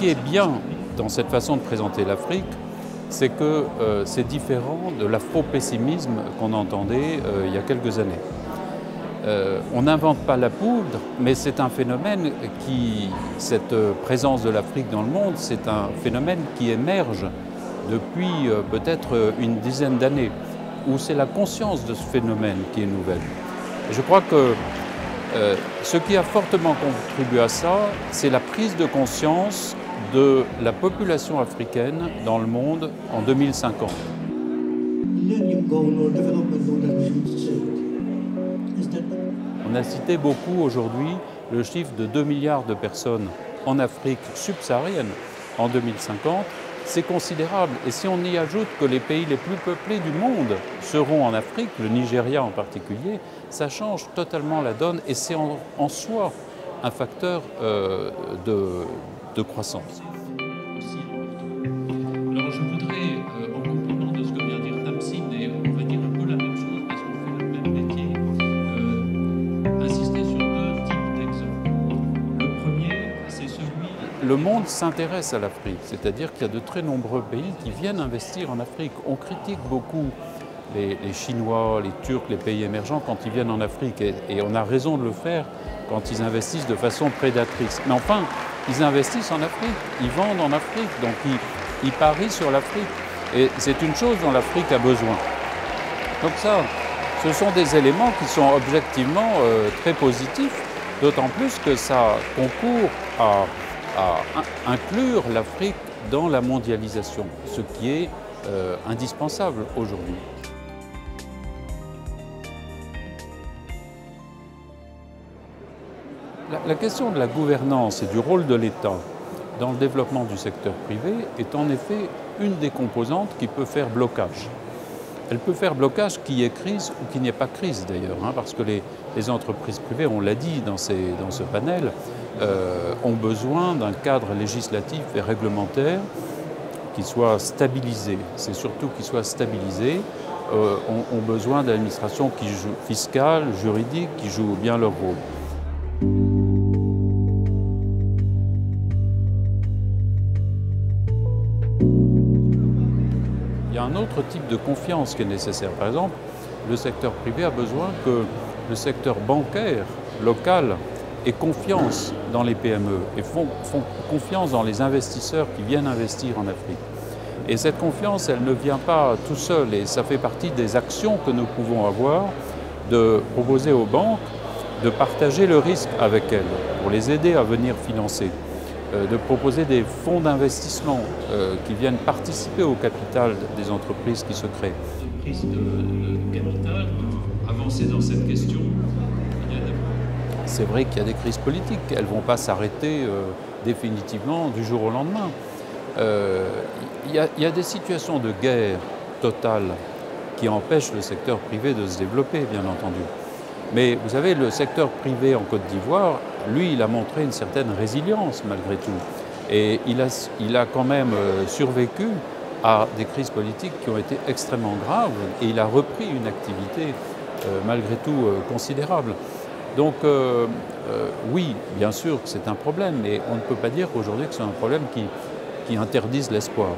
qui est bien dans cette façon de présenter l'Afrique, c'est que c'est différent de l'afro-pessimisme qu'on entendait il y a quelques années. On n'invente pas la poudre, mais c'est un phénomène cette présence de l'Afrique dans le monde, c'est un phénomène qui émerge depuis peut-être une dizaine d'années, où c'est la conscience de ce phénomène qui est nouvelle. Et je crois que ce qui a fortement contribué à ça, c'est la prise de conscience de la population africaine dans le monde en 2050. On a cité beaucoup aujourd'hui le chiffre de 2 milliards de personnes en Afrique subsaharienne en 2050. C'est considérable. Et si on y ajoute que les pays les plus peuplés du monde seront en Afrique, le Nigeria en particulier, ça change totalement la donne et c'est en soi un facteur de croissance. Alors je voudrais, en complément de ce que vient de dire Tamsine, et on va dire un peu la même chose parce qu'on fait le même métier, insister sur deux types d'exemples. Le premier, c'est celui... Le monde s'intéresse à l'Afrique, c'est-à-dire qu'il y a de très nombreux pays qui viennent investir en Afrique. On critique beaucoup les Chinois, les Turcs, les pays émergents quand ils viennent en Afrique et on a raison de le faire quand ils investissent de façon prédatrice. Mais enfin, ils investissent en Afrique, ils vendent en Afrique, donc ils parient sur l'Afrique. Et c'est une chose dont l'Afrique a besoin. Donc ça, ce sont des éléments qui sont objectivement très positifs, d'autant plus que ça concourt à inclure l'Afrique dans la mondialisation, ce qui est indispensable aujourd'hui. La question de la gouvernance et du rôle de l'État dans le développement du secteur privé est en effet une des composantes qui peut faire blocage. Elle peut faire blocage qu'il y ait crise ou qu'il n'y ait pas crise d'ailleurs, parce que les entreprises privées, on l'a dit dans ce panel, ont besoin d'un cadre législatif et réglementaire qui soit stabilisé. C'est surtout qu'il soit stabilisé. Ont besoin d'administrations fiscales, juridiques, qui jouent bien leur rôle. Il y a un autre type de confiance qui est nécessaire. Par exemple, le secteur privé a besoin que le secteur bancaire local ait confiance dans les PME et font confiance dans les investisseurs qui viennent investir en Afrique. Et cette confiance, elle ne vient pas tout seul et ça fait partie des actions que nous pouvons avoir de proposer aux banques de partager le risque avec elles pour les aider à venir financer. De proposer des fonds d'investissement qui viennent participer au capital des entreprises qui se créent. Prise de capital, avancer dans cette question. C'est vrai qu'il y a des crises politiques, elles ne vont pas s'arrêter définitivement du jour au lendemain. Il y a des situations de guerre totale qui empêchent le secteur privé de se développer, bien entendu. Mais vous savez, le secteur privé en Côte d'Ivoire, lui, il a montré une certaine résilience malgré tout. Et il a quand même survécu à des crises politiques qui ont été extrêmement graves et il a repris une activité malgré tout considérable. Donc oui, bien sûr que c'est un problème, mais on ne peut pas dire aujourd'hui que c'est un problème qui interdise l'espoir.